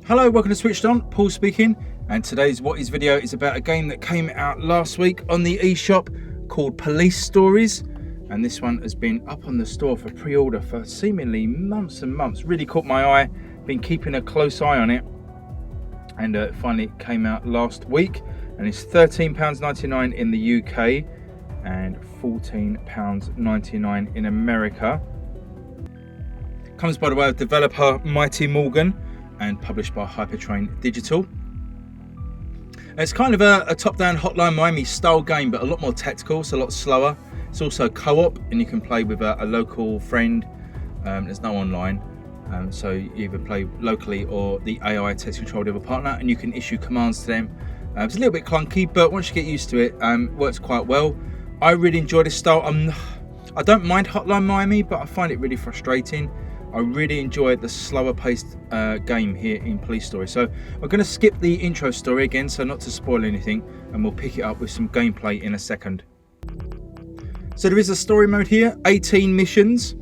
Hello, welcome to SwitchedOn, Paul speaking, and today's What Is video is about a game that came out last week on the eShop called Police Stories, and this one has been up on the store for pre-order for seemingly months and months. Really caught my eye, been keeping a close eye on it, and it finally came out last week, and it's £13.99 in the UK and £14.99 in America. Comes by the way of developer Mighty Morgan and published by Hypertrain Digital. It's kind of a top-down Hotline Miami style game, but a lot more tactical, it's a lot slower. It's also co-op, and you can play with a local friend. There's no online, so you either play locally or the AI takes control of the other partner, and you can issue commands to them. It's a little bit clunky, but once you get used to it, works quite well. I really enjoy this style. I don't mind Hotline Miami, but I find it really frustrating. I really enjoyed the slower paced game here in Police Story. So I'm going to skip the intro story again, so not to spoil anything, and we'll pick it up with some gameplay in a second. So there is a story mode here, 18 missions.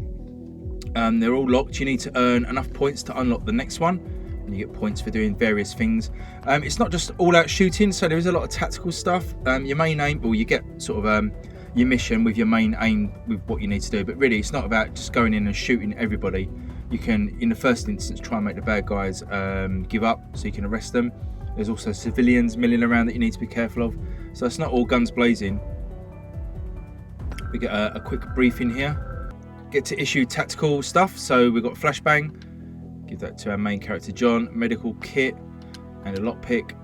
They're all locked. You need to earn enough points to unlock the next one, and you get points for doing various things. It's not just all out shooting, so there is a lot of tactical stuff. Your main aim, or you get sort of your mission with your main aim with what you need to do, but really it's not about just going in and shooting everybody. You can, in the first instance, try and make the bad guys give up so you can arrest them. There's also civilians milling around that you need to be careful of, so it's not all guns blazing. We get a quick briefing here. Get to issue tactical stuff, so we've got flashbang, give that to our main character John, medical kit and a lockpick,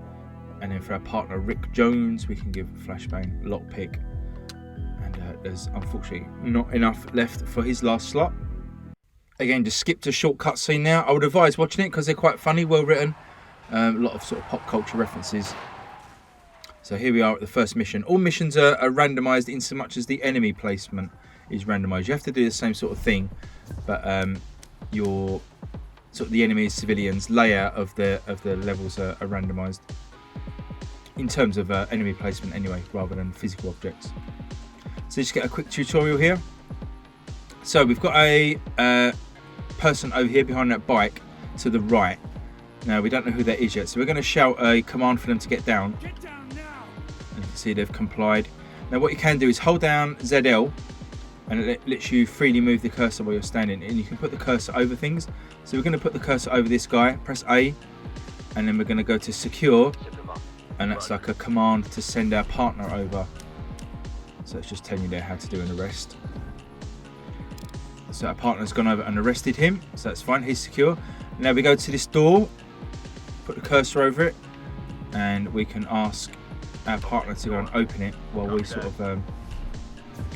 and then for our partner Rick Jones we can give flashbang, lockpick, and there's unfortunately not enough left for his last slot. Again, just skip to a short cutscene now. I would advise watching it because they're quite funny, well written, a lot of sort of pop culture references. So here we are at the first mission. All missions are randomized in so much as the enemy placement is randomized. You have to do the same sort of thing, but your sort of the enemy's civilians layout of the levels are randomized in terms of enemy placement anyway, rather than physical objects. So just get a quick tutorial here. So we've got a person over here behind that bike to the right. Now we don't know who that is yet, so we're going to shout a command for them to get down. Get down now. And you can see they've complied. Now what you can do is hold down ZL, and it lets you freely move the cursor while you're standing, and you can put the cursor over things. So we're going to put the cursor over this guy, press A, and then we're going to go to secure, and that's like a command to send our partner over. So it's just telling you there how to do an arrest. So our partner's gone over and arrested him, so that's fine, he's secure. Now we go to this door, put the cursor over it, and we can ask our partner to go and open it while we sort of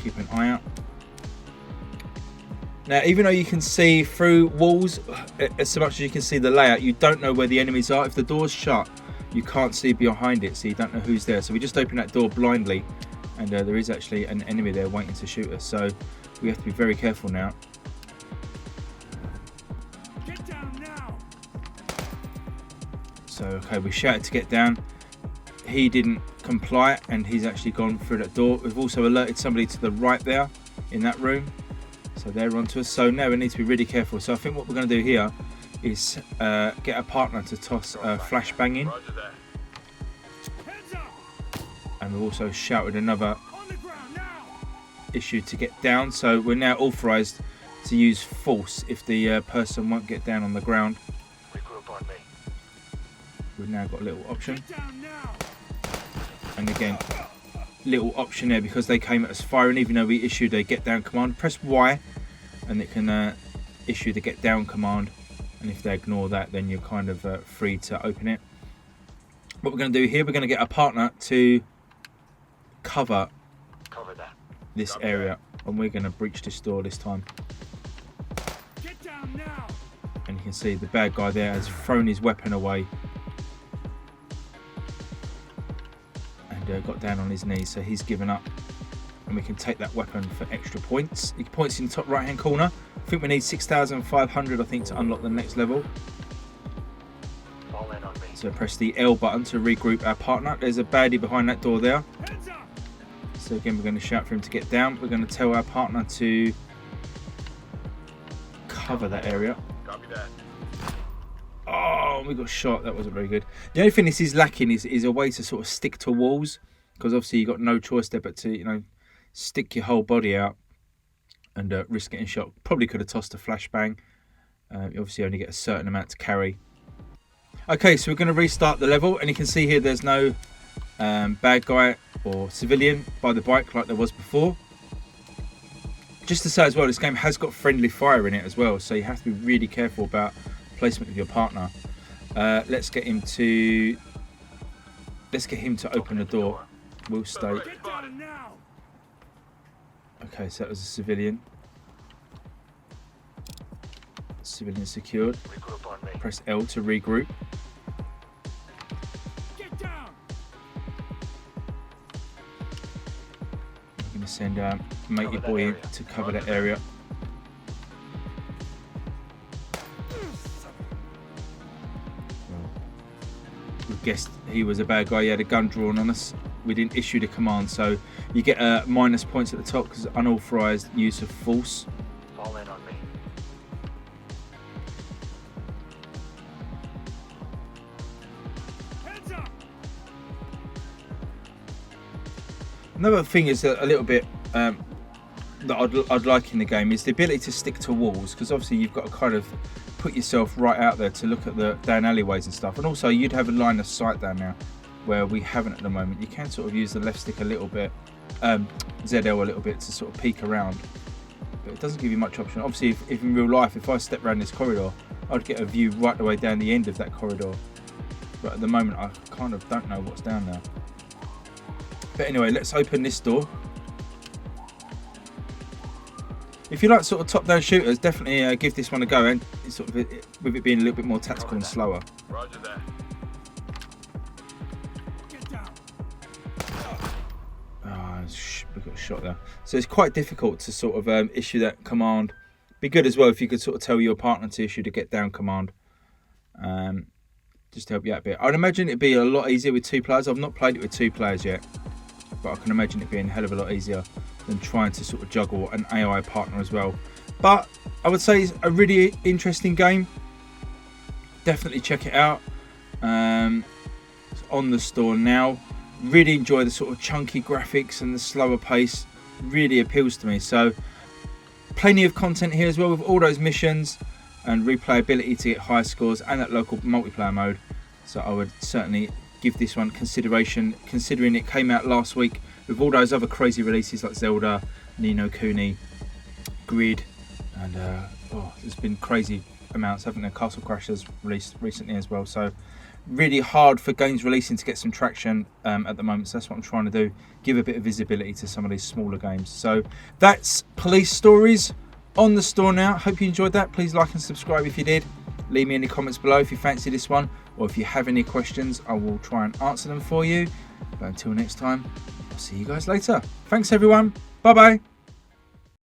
keep an eye out. Now even though you can see through walls as so much as you can see the layout, you don't know where the enemies are. If the door's shut, you can't see behind it, so you don't know who's there. So we just open that door blindly, and there is actually an enemy there waiting to shoot us, so we have to be very careful now. Get down now. So okay, we shouted to get down. He didn't comply, and he's actually gone through that door. We've also alerted somebody to the right there in that room, so they're onto us. So now we need to be really careful. So I think what we're going to do here is get our partner to toss a flashbang in, and we've also shouted another issue to get down, so we're now authorized to use force if the person won't get down on the ground. We've now got a little option, and again little option there because they came at us firing. Even though we issued a get down command, press Y and it can issue the get down command, and if they ignore that then you're kind of free to open it. What we're going to do here, we're going to get our partner to cover this area, and we're going to breach this door this time. Get down now. And you can see the bad guy there has thrown his weapon away and got down on his knees, so he's given up, and we can take that weapon for extra points. The points in the top right hand corner. I think we need 6,500 I think to unlock the next level. So press the L button to regroup our partner. There's a baddie behind that door there. So again, we're going to shout for him to get down. We're going to tell our partner to cover that area. Copy that. Oh we got shot. That wasn't very good. The only thing this is lacking is a way to sort of stick to walls, because obviously you've got no choice there but to, you know, stick your whole body out and risk getting shot. Probably could have tossed a flashbang. You obviously only get a certain amount to carry. Okay, so we're going to restart the level, and you can see here there's no bad guy or civilian by the bike like there was before. Just to say as well, this game has got friendly fire in it as well, so you have to be really careful about placement of your partner. Let's get him to open the door. We'll stay. Okay, so that was a civilian. Civilian secured. Press L to regroup. I'm going to send matey boy in to cover that area. We guessed he was a bad guy. He had a gun drawn on us. We didn't issue the command, so you get minus points at the top because unauthorized use of force. Fall in on me. Heads up. Another thing is a little bit that I'd like in the game is the ability to stick to walls, because obviously you've got to kind of put yourself right out there to look at the down alleyways and stuff, and also you'd have a line of sight down there where we haven't at the moment. You can sort of use the left stick a little bit, ZL a little bit, to sort of peek around, but it doesn't give you much option. Obviously if in real life, if I step around this corridor, I'd get a view right the way down the end of that corridor, but at the moment I kind of don't know what's down there. But anyway, let's open this door. If you like sort of top-down shooters, definitely give this one a go, and sort of with it being a little bit more tactical and slower. Roger that. Get down. We got shot there. So it's quite difficult to sort of issue that command. Be good as well if you could sort of tell your partner to issue the get down command, just to help you out a bit. I'd imagine it'd be a lot easier with 2 players. I've not played it with 2 players yet, but I can imagine it being a hell of a lot easier than trying to sort of juggle an AI partner as well. But I would say it's a really interesting game. Definitely check it out. It's on the store now. Really enjoy the sort of chunky graphics and the slower pace. Really appeals to me. So plenty of content here as well, with all those missions and replayability to get high scores, and that local multiplayer mode. So I would certainly give this one consideration, considering it came out last week with all those other crazy releases like Zelda, Ni no Kuni, Grid, and there's been crazy amounts, haven't there? Castle Crashers released recently as well. So really hard for games releasing to get some traction at the moment. So that's what I'm trying to do, give a bit of visibility to some of these smaller games. So that's Police Stories on the store now. Hope you enjoyed that. Please like and subscribe if you did. Leave me any comments below if you fancy this one, or if you have any questions, I will try and answer them for you. But until next time, I'll see you guys later. Thanks everyone. Bye bye.